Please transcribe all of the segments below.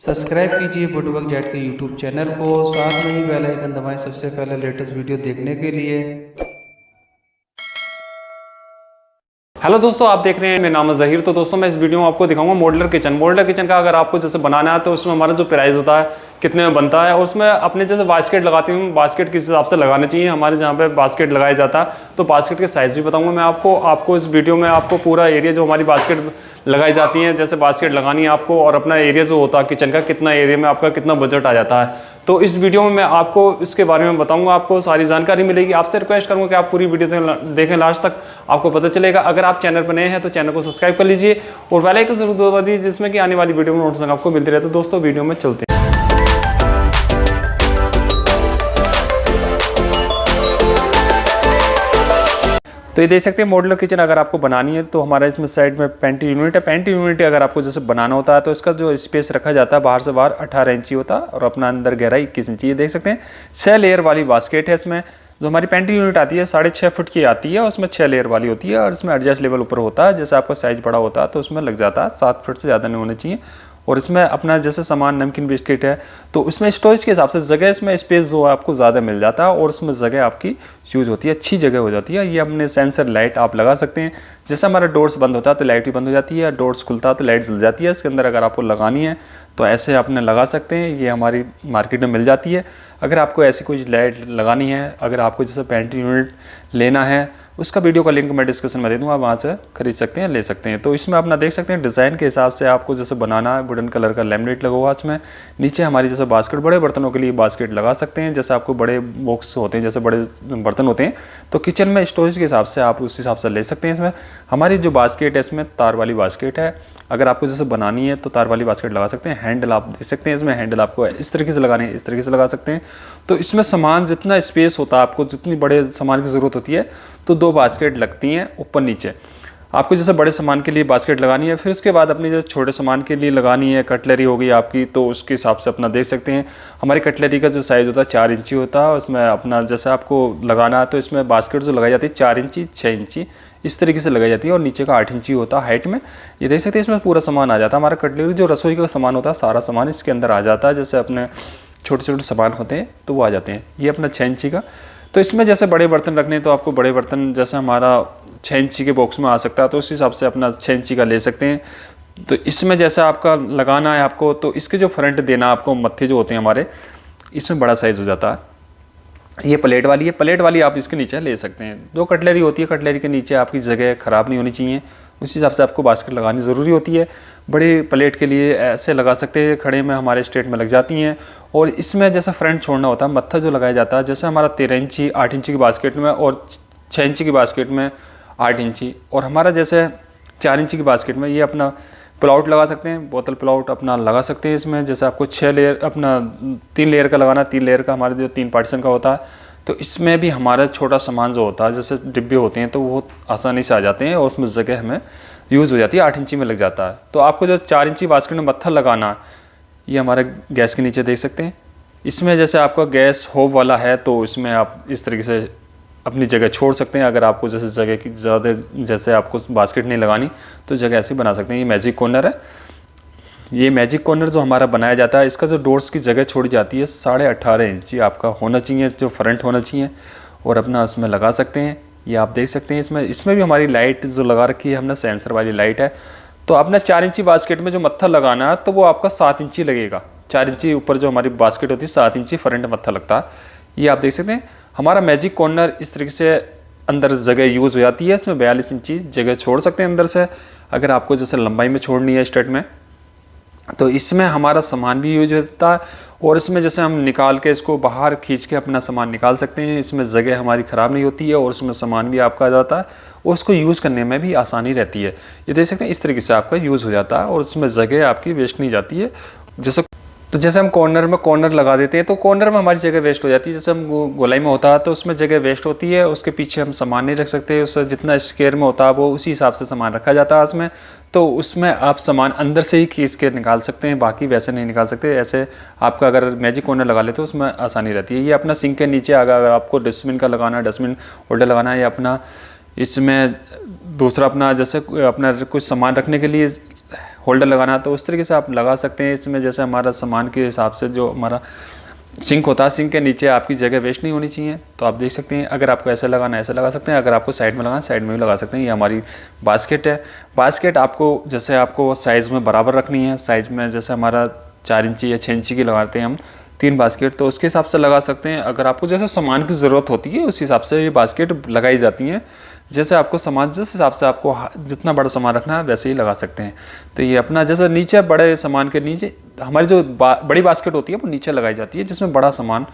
Subscribe कीजिए बुटवक jet के YouTube channel को, साथ में ही बेल आइकन दबाएं सबसे पहले लेटेस्ट वीडियो देखने के लिए। हेलो दोस्तों, आप देख रहे हैं, मेरा नाम है जहीर। तो दोस्तों मैं इस वीडियो में आपको दिखाऊंगा मॉड्यूलर किचन। मॉड्यूलर किचन का अगर आपको जैसे बनाना है तो उसमें हमारा जो प्राइस होता है, कितने में बनता है, और उसमें अपने जैसे बास्केट लगाते हैं, बास्केट किस हिसाब से लगाना चाहिए, हमारे जहाँ पे बास्केट लगाया जाता है तो बास्केट के साइज भी बताऊंगा मैं आपको इस वीडियो में आपको पूरा एरिया जो हमारी बास्केट लगाई जाती है, जैसे बास्केट लगानी है आपको, और अपना एरिया जो होता है किचन का, कितना एरिया में आपका कितना बजट आ जाता है, तो इस वीडियो में मैं आपको इसके बारे में बताऊंगा। आपको सारी जानकारी मिलेगी। आपसे रिक्वेस्ट करूंगा कि आप पूरी वीडियो देखें लास्ट तक, आपको पता चलेगा। अगर आप चैनल पर नए हैं तो चैनल को सब्सक्राइब कर लीजिए और बेल आइकन जरूर दबा दीजिए, जिसमें कि आने वाली वीडियो में नोटिफिकेशन आपको मिलती रहती है। दोस्तों वीडियो में चलते हैं। तो ये देख सकते हैं मॉड्यूलर किचन अगर आपको बनानी है तो हमारा इसमें साइड में पेंट्री यूनिट है। पेंट्री यूनिट अगर आपको जैसे बनाना होता है तो इसका जो स्पेस रखा जाता है बाहर से बाहर 18 इंची होता है और अपना अंदर गहराई 21 इंची। ये देख सकते हैं 6 लेयर वाली बास्केट है। इसमें जो हमारी पेंट्री यूनिट आती है 6.5 फुट की आती है और उसमें 6 लेयर वाली होती है और इसमें एडजस्ट लेवल ऊपर होता है। जैसे आपका साइज बड़ा होता है तो उसमें लग जाता है, 7 फुट से ज़्यादा नहीं होना चाहिए। और इसमें अपना जैसे सामान नमकीन बिस्किट है तो उसमें स्टोरेज के हिसाब से जगह, इसमें स्पेस जो है आपको ज़्यादा मिल जाता है और उसमें जगह आपकी यूज होती है, अच्छी जगह हो जाती है। ये अपने सेंसर लाइट आप लगा सकते हैं। जैसे हमारा डोर्स बंद होता है तो लाइट भी बंद हो जाती है, डोर्स खुलता है तो लाइट जल जाती है। इसके अंदर अगर आपको लगानी है तो ऐसे आपने लगा सकते हैं, ये हमारी मार्केट में मिल जाती है। अगर आपको ऐसी कोई लाइट लगानी है, अगर आपको जैसे पेंट्री यूनिट लेना है, उसका वीडियो का लिंक मैं डिस्क्रिप्शन में दे दूँगा, वहाँ से खरीद सकते हैं, ले सकते हैं। तो इसमें अपना देख सकते हैं डिज़ाइन के हिसाब से आपको जैसे बनाना है, वुडन कलर का लैमिनेट लगा हुआ इसमें। नीचे हमारी जैसे बास्केट, बड़े बर्तनों के लिए बास्केट लगा सकते हैं। जैसे आपको बड़े बॉक्स होते हैं, जैसे बड़े बर्तन होते हैं तो किचन में स्टोरेज के हिसाब से आप उस हिसाब से ले सकते हैं। इसमें हमारी जो बास्केट है इसमें तार वाली बास्केट है। अगर आपको जैसे बनानी है तो तार वाली बास्केट लगा सकते हैं। हैंडल आप देख सकते हैं, इसमें हैंडल आपको इस तरीके से लगाने हैं, इस तरीके से लगा सकते हैं। तो इसमें सामान जितना स्पेस होता है, आपको जितनी बड़े सामान की ज़रूरत होती है तो 2 बास्केट लगती हैं ऊपर नीचे। आपको जैसे बड़े सामान के लिए बास्केट लगानी है, फिर उसके बाद अपनी जैसे छोटे सामान के लिए लगानी है, कटलरी हो गई आपकी, तो उसके हिसाब से अपना देख सकते हैं। हमारी कटलरी का जो साइज़ होता है 4 इंची होता है। उसमें अपना जैसे आपको लगाना है तो इसमें बास्केट जो लगाई जाती है 4 इंची, 6 इंची इस तरीके से लगाई जाती है और नीचे का 8 इंची होता है हाइट में। ये देख सकते हैं इसमें पूरा सामान आ जाता है। हमारा कटलरी जो रसोई का सामान होता है सारा सामान इसके अंदर आ जाता है। जैसे अपने छोटे छोटे सामान होते हैं तो वो आ जाते हैं। ये अपना 6 इंची का। तो इसमें जैसे बड़े बर्तन रखने हैं तो आपको बड़े बर्तन जैसे हमारा 6 इंची के बॉक्स में आ सकता है तो उस हिसाब से अपना 6 इंची का ले सकते हैं। तो इसमें जैसा आपका लगाना है आपको, तो इसके जो फ्रंट देना आपको, मत्थे जो होते हैं हमारे, इसमें बड़ा साइज़ हो जाता है। ये प्लेट वाली है, प्लेट वाली आप इसके नीचे ले सकते हैं। जो कटलरी होती है, कटलरी के नीचे आपकी जगह ख़राब नहीं होनी चाहिए, उस हिसाब से आपको बास्केट लगानी ज़रूरी होती है। बड़ी प्लेट के लिए ऐसे लगा सकते हैं, खड़े में हमारे स्ट्रेट में लग जाती हैं। और इसमें जैसा फ्रंट छोड़ना होता है, मत्था जो लगाया जाता है, जैसे हमारा 13 इंची 8 इंची की बास्केट में और 6 इंची की बास्केट में 8 इंची, और हमारा जैसे 4 इंची की बास्केट में ये अपना प्लाउट लगा सकते हैं, बोतल प्लाउट अपना लगा सकते हैं। इसमें जैसे आपको 6 लेयर, अपना 3 लेयर का लगाना, 3 लेयर का हमारे जो 3 पार्टीशन का होता है, तो इसमें भी हमारा छोटा सामान जो होता है, जैसे डिब्बे होते हैं, तो वो आसानी से आ जाते हैं और उसमें जगह हमें यूज़ हो जाती है। 8 इंची में लग जाता है। तो आपको जो 4 इंची बास्केट में मत्था लगाना, ये हमारे गैस के नीचे देख सकते हैं। इसमें जैसे आपका गैस होब वाला है तो इसमें आप इस तरीके से अपनी जगह छोड़ सकते हैं। अगर आपको जैसे जगह की ज़्यादा, जैसे आपको बास्केट नहीं लगानी तो जगह ऐसे बना सकते हैं। ये मैजिक कॉर्नर है। ये मैजिक कॉर्नर जो हमारा बनाया जाता है, इसका जो डोर्स की जगह छोड़ी जाती है 18.5 इंची आपका होना चाहिए, जो फ्रंट होना चाहिए, और अपना उसमें लगा सकते हैं। ये आप देख सकते हैं। इसमें भी हमारी लाइट जो लगा रखी है हमने, सेंसर वाली लाइट है। तो अपना 4 इंची बास्केट में जो मत्था लगाना है तो वो आपका 7 इंची लगेगा। 4 इंची ऊपर जो हमारी बास्केट होती है 7 इंची फ्रंट मत्था लगता है। ये आप देख सकते हैं। हमारा मैजिक कॉर्नर इस तरीके से अंदर जगह यूज़ हो जाती है। इसमें 42 इंची जगह छोड़ सकते हैं अंदर से। अगर आपको जैसे लंबाई में छोड़नी है स्ट्रेट में, तो इसमें हमारा सामान भी यूज होता है और इसमें जैसे हम निकाल के इसको बाहर खींच के अपना सामान निकाल सकते हैं। इसमें जगह हमारी ख़राब नहीं होती है और उसमें सामान भी आपका आ जाता है और उसको यूज़ करने में भी आसानी रहती है। ये देख सकते हैं इस तरीके से आपका यूज़ हो जाता है और उसमें जगह आपकी वेस्ट नहीं जाती है। जैसे हम कॉर्नर में कॉर्नर लगा देते हैं तो कॉर्नर में हमारी जगह वेस्ट हो जाती है। जैसे हम गोलाई में होता है तो उसमें जगह वेस्ट होती है, उसके पीछे हम सामान नहीं रख सकते। उससे जितना स्क्वायर में होता है वो उसी हिसाब से सामान रखा जाता है उसमें। तो उसमें आप सामान अंदर से ही खींच के निकाल सकते हैं, बाकी वैसे नहीं निकाल सकते। ऐसे आपका अगर मैजिक कॉर्नर लगा लेते हो उसमें आसानी रहती है। ये अपना सिंक के नीचे अगर आपको डस्टबिन का लगाना है, डस्टबिन होल्डर लगाना है, या अपना इसमें दूसरा अपना जैसे अपना कुछ सामान रखने के लिए होल्डर लगाना है तो उस तरीके से आप लगा सकते हैं। इसमें जैसे हमारा सामान के हिसाब से जो हमारा सिंक होता है, सिंक के नीचे आपकी जगह वेस्ट नहीं होनी चाहिए। तो आप देख सकते हैं, अगर आपको ऐसे लगाना है ऐसे लगा सकते हैं, अगर आपको साइड में लगाना साइड में भी लगा सकते हैं। ये हमारी बास्केट है। बास्केट आपको जैसे आपको साइज़ में बराबर रखनी है, साइज़ में जैसे हमारा 4 इंची या 6 इंची की लगाते हैं हम 3 बास्केट, तो उसके हिसाब से लगा सकते हैं। अगर आपको जैसे सामान की ज़रूरत होती है उस हिसाब से ये बास्केट लगाई जाती हैं। जैसे आपको सामान जिस हिसाब से आपको जितना बड़ा सामान रखना है वैसे ही लगा सकते हैं। तो ये अपना जैसे नीचे बड़े सामान के नीचे हमारी जो बड़ी बास्केट होती है वो नीचे लगाई जाती है, जिसमें बड़ा सामान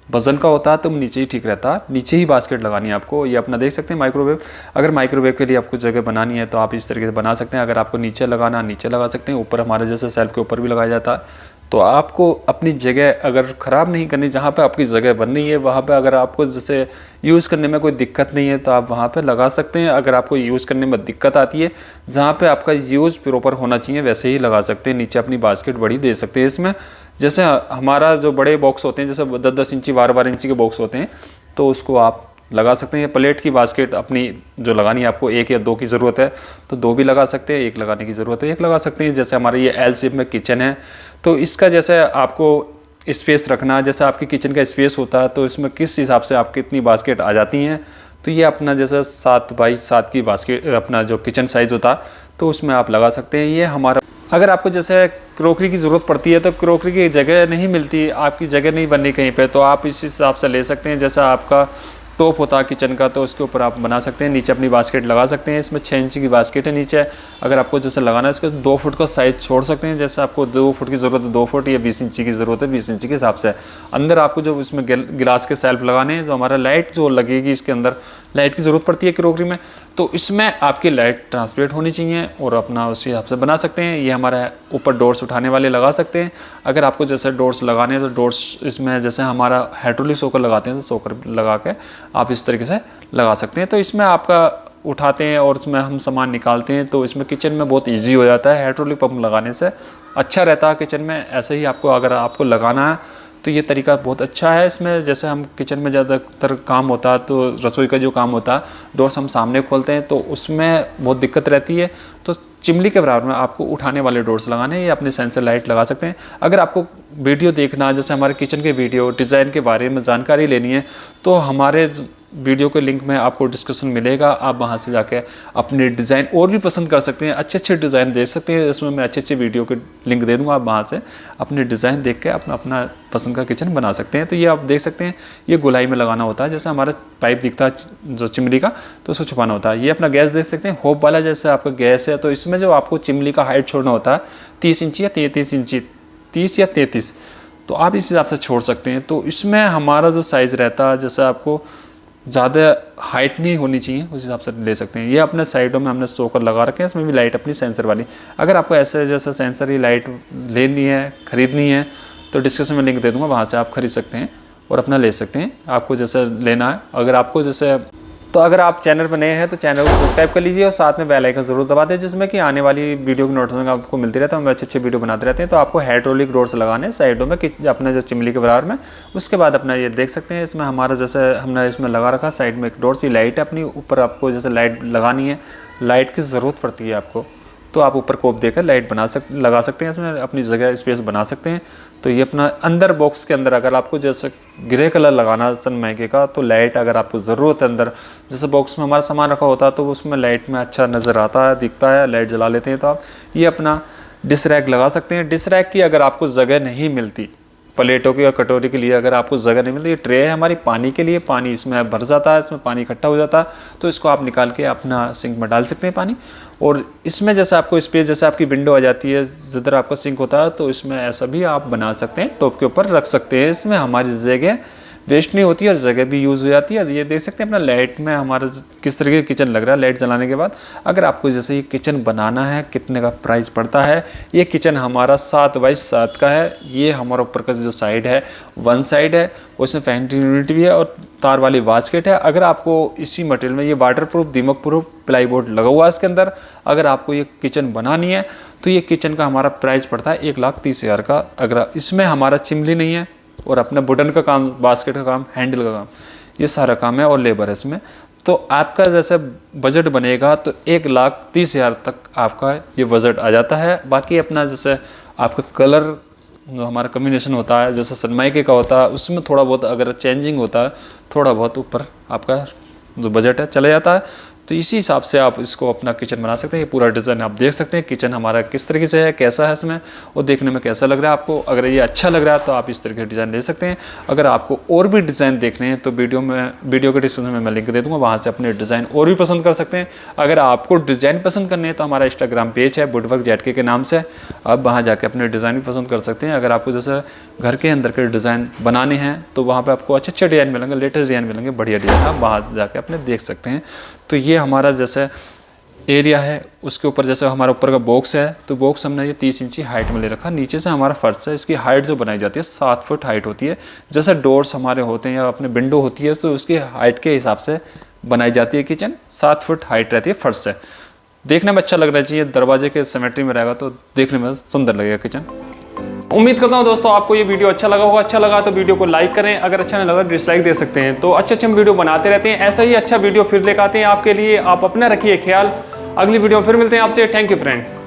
वजन का होता है तो नीचे ही ठीक रहता है, नीचे ही बास्केट लगानी है आपको। ये अपना देख सकते हैं माइक्रोवेव, अगर माइक्रोवेव के लिए आपको जगह बनानी है तो आप इस तरीके से बना सकते हैं। अगर आपको नीचे लगाना नीचे लगा सकते हैं, ऊपर हमारे जैसे सेल्फ के ऊपर भी लगाया जाता है। तो आपको अपनी जगह अगर ख़राब नहीं करनी, जहाँ पे आपकी जगह बन रही है वहाँ पे अगर आपको जैसे यूज़ करने में कोई दिक्कत नहीं है तो आप वहाँ पे लगा सकते हैं। अगर आपको यूज़ करने में दिक्कत आती है, जहाँ पे आपका यूज़ प्रॉपर होना चाहिए वैसे ही लगा सकते हैं। नीचे अपनी बास्केट बड़ी दे सकते हैं इसमें। जैसे हमारा जो बड़े बॉक्स होते हैं जैसे 10-10 इंची 12-12 इंची के बॉक्स होते हैं तो उसको आप लगा सकते हैं। प्लेट की बास्केट अपनी जो लगानी है आपको 1 या 2 की ज़रूरत है तो 2 भी लगा सकते हैं, 1 लगाने की ज़रूरत है 1 लगा सकते हैं। जैसे हमारे ये एल शेप में किचन है तो इसका जैसे आपको स्पेस रखना, जैसे आपकी किचन का स्पेस होता है तो इसमें किस हिसाब से आपकी इतनी बास्केट आ जाती हैं। तो ये अपना जैसे 7x7 की बास्केट अपना जो किचन साइज़ होता तो उसमें आप लगा सकते हैं। ये हमारा अगर आपको जैसे क्रॉकरी की ज़रूरत पड़ती है तो क्रॉकरी की जगह नहीं मिलती, आपकी जगह नहीं बननी कहीं पे, तो आप इस हिसाब से ले सकते हैं। जैसा आपका टॉप होता है किचन का तो उसके ऊपर आप बना सकते हैं, नीचे अपनी बास्केट लगा सकते हैं। इसमें 6 इंची की बास्केट है नीचे। अगर आपको जैसे लगाना है इसके 2 फुट का साइज़ छोड़ सकते हैं, जैसे आपको 2 फुट की ज़रूरत है 2 फुट या 20 इंची की ज़रूरत है 20 इंची के हिसाब से। अंदर आपको जो इसमें गिलास के सेल्फ लगाने हैं, जो हमारा लाइट जो लगेगी इसके अंदर लाइट की ज़रूरत पड़ती है क्रॉकरी में, तो इसमें आपकी लाइट ट्रांसपेरेंट होनी चाहिए और अपना उसी हिसाब से बना सकते हैं। ये हमारा ऊपर डोर्स उठाने वाले लगा सकते हैं। अगर आपको जैसे डोर्स लगाने हैं तो डोर्स इसमें जैसे हमारा हाइड्रोलिक सोकर लगाते हैं तो सोकर लगा के आप इस तरीके से लगा सकते हैं। तो इसमें आपका उठाते हैं और उसमें हम सामान निकालते हैं तो इसमें किचन में बहुत ईजी हो जाता है। हाइड्रोलिक पंप लगाने से अच्छा रहता है किचन में। ऐसे ही आपको अगर आपको लगाना है तो ये तरीका बहुत अच्छा है। इसमें जैसे हम किचन में ज़्यादातर काम होता है तो रसोई का जो काम होता है डोर्स हम सामने खोलते हैं तो उसमें बहुत दिक्कत रहती है। तो चिमनी के बराबर में आपको उठाने वाले डोर्स लगाने हैं या अपने सेंसर लाइट लगा सकते हैं। अगर आपको वीडियो देखना जैसे हमारे किचन के वीडियो डिज़ाइन के बारे में जानकारी लेनी है तो हमारे वीडियो के लिंक में आपको डिस्क्रिप्शन मिलेगा, आप वहां से जाके अपने डिज़ाइन और भी पसंद कर सकते हैं, अच्छे अच्छे डिज़ाइन देख सकते हैं। इसमें मैं अच्छे अच्छे वीडियो के लिंक दे दूंगा, आप वहां से अपने डिज़ाइन देख के अपना अपना पसंद का किचन बना सकते हैं। तो ये आप देख सकते हैं, ये गोलाई में लगाना होता है। जैसे हमारा पाइप दिखता है जो चिमनी का तो उसको छुपाना होता है। ये अपना गैस देख सकते हैं होप वाला, जैसे आपका गैस है तो इसमें जो आपको चिमनी का हाइट छोड़ना होता है 30 इंची या 33 इंची, 30 या 33, तो आप इस हिसाब से छोड़ सकते हैं। तो इसमें हमारा जो साइज़ रहता है जैसे आपको ज़्यादा हाइट नहीं होनी चाहिए उस हिसाब से ले सकते हैं। ये अपने साइडों में हमने सोकर लगा रखे हैं, इसमें भी लाइट अपनी सेंसर वाली। अगर आपको ऐसे जैसे सेंसर ही लाइट लेनी है खरीदनी है तो डिस्क्रिप्शन में लिंक दे दूंगा, वहाँ से आप खरीद सकते हैं और अपना ले सकते हैं आपको जैसे लेना है। अगर आपको जैसे तो अगर आप चैनल पर नए हैं तो चैनल को सब्सक्राइब कर लीजिए और साथ में बेल आइकन जरूर दबा दें, जिसमें कि आने वाली वीडियो की नोटिफिकेशन आपको मिलती रहता है। हम अच्छे अच्छे वीडियो बनाते रहते हैं। तो आपको हाइड्रोलिक डोर्स लगाने साइडों में अपने जो चिमनी के बराबर में, उसके बाद अपना ये देख सकते हैं इसमें हमारा जैसे हमने इसमें लगा रखा साइड में एक डोर्स, ये लाइट है अपनी ऊपर। आपको जैसे लाइट लगानी है, लाइट की ज़रूरत पड़ती है आपको, तो आप ऊपर कोप देकर लाइट लगा सकते हैं, इसमें अपनी जगह स्पेस बना सकते हैं। तो ये अपना अंदर बॉक्स के अंदर अगर आपको जैसे ग्रे कलर लगाना सनमाइके का तो लाइट अगर आपको ज़रूरत है अंदर, जैसे बॉक्स में हमारा सामान रखा होता है तो उसमें लाइट में अच्छा नज़र आता है, दिखता है, लाइट जला लेते हैं। तो आप ये अपना डिश रैक लगा सकते हैं। डिश रैक की अगर आपको जगह नहीं मिलती, प्लेटों की और कटोरी के लिए अगर आपको जगह नहीं मिलती, ये ट्रे है हमारी पानी के लिए, पानी इसमें भर जाता है, इसमें पानी इकट्ठा हो जाता है, तो इसको आप निकाल के अपना सिंक में डाल सकते हैं पानी। और इसमें जैसे आपको स्पेस, जैसे आपकी विंडो आ जाती है जिधर आपका सिंक होता है तो इसमें ऐसा भी आप बना सकते हैं, टॉप के ऊपर रख सकते हैं। इसमें हमारी जगह वेस्ट नहीं होती और जगह भी यूज़ हो जाती है। ये देख सकते हैं अपना लाइट में हमारा किस तरीके का किचन लग रहा है लाइट जलाने के बाद। अगर आपको जैसे ये किचन बनाना है, कितने का प्राइस पड़ता है, ये किचन हमारा 7x7 का है। ये हमारा ऊपर का जो साइड है 1 साइड है, उसमें फैन यूनिट भी है और तार वाली बास्केट है। अगर आपको इसी मटेरियल में ये वाटर प्रूफ दीमक प्रूफ प्लाईवुड लगा हुआ है इसके अंदर, अगर आपको ये किचन बनानी है तो ये किचन का हमारा प्राइस पड़ता है 1,30,000 का। अगर इसमें हमारा चिमनी नहीं है और अपना वुडन का काम, बास्केट का काम, हैंडल का काम, ये सारा काम है और लेबर है इसमें। तो आपका जैसे बजट बनेगा तो 1,30,000 तक आपका ये बजट आ जाता है। बाकी अपना जैसे आपका कलर जो हमारा कम्बिनेशन होता है, जैसे सनमाइके का होता है, उसमें थोड़ा बहुत अगर चेंजिंग होता है, थोड़ा बहुत ऊपर आपका जो बजट है चला जाता है। तो इसी हिसाब से आप इसको अपना किचन बना सकते हैं। ये पूरा डिज़ाइन आप देख सकते हैं किचन हमारा किस तरीके से है, कैसा है इसमें, और देखने में कैसा लग रहा है आपको। अगर ये अच्छा लग रहा है तो आप इस तरीके का डिज़ाइन ले सकते हैं। अगर आपको और भी डिज़ाइन देखने हैं तो वीडियो के डिस्क्रिप्शन में मैं लिंक दे दूँगा, वहाँ से अपने डिज़ाइन और भी पसंद कर सकते हैं। अगर आपको डिज़ाइन पसंद करने हैं तो हमारा इंस्टाग्राम पेज है वुडवर्क ZK के नाम से, आप वहाँ जाके अपने डिज़ाइन भी पसंद कर सकते हैं। अगर आपको जैसे घर के अंदर के डिज़ाइन बनाने हैं तो वहाँ पे आपको अच्छे अच्छे डिज़ाइन मिलेंगे, लेटेस्ट डिज़ाइन मिलेंगे, बढ़िया डिज़ाइन आप वहाँ जाके अपने देख सकते हैं। तो ये हमारा जैसे एरिया है, उसके ऊपर जैसे हमारा ऊपर का बॉक्स है, तो बॉक्स हमने ये 30 इंची हाइट में ले रखा। नीचे से हमारा फर्श है, इसकी हाइट जो बनाई जाती है 7 फुट हाइट होती है। जैसे डोर्स हमारे होते हैं या अपने विंडो होती है तो उसकी हाइट के हिसाब से बनाई जाती है किचन। 7 फुट हाइट रहती है फर्श से। देखने में अच्छा लगना चाहिए, दरवाजे के सिमेट्री में रहेगा तो देखने में सुंदर लगेगा किचन। उम्मीद करता हूँ दोस्तों आपको ये वीडियो अच्छा लगा होगा। अच्छा लगा तो वीडियो को लाइक करें, अगर अच्छा नहीं लगा डिसलाइक दे सकते हैं। तो अच्छे हम वीडियो बनाते रहते हैं, ऐसा ही अच्छा वीडियो फिर लेकर आते हैं आपके लिए। आप अपना रखिए ख्याल, अगली वीडियो में फिर मिलते हैं आपसे। Thank you friend.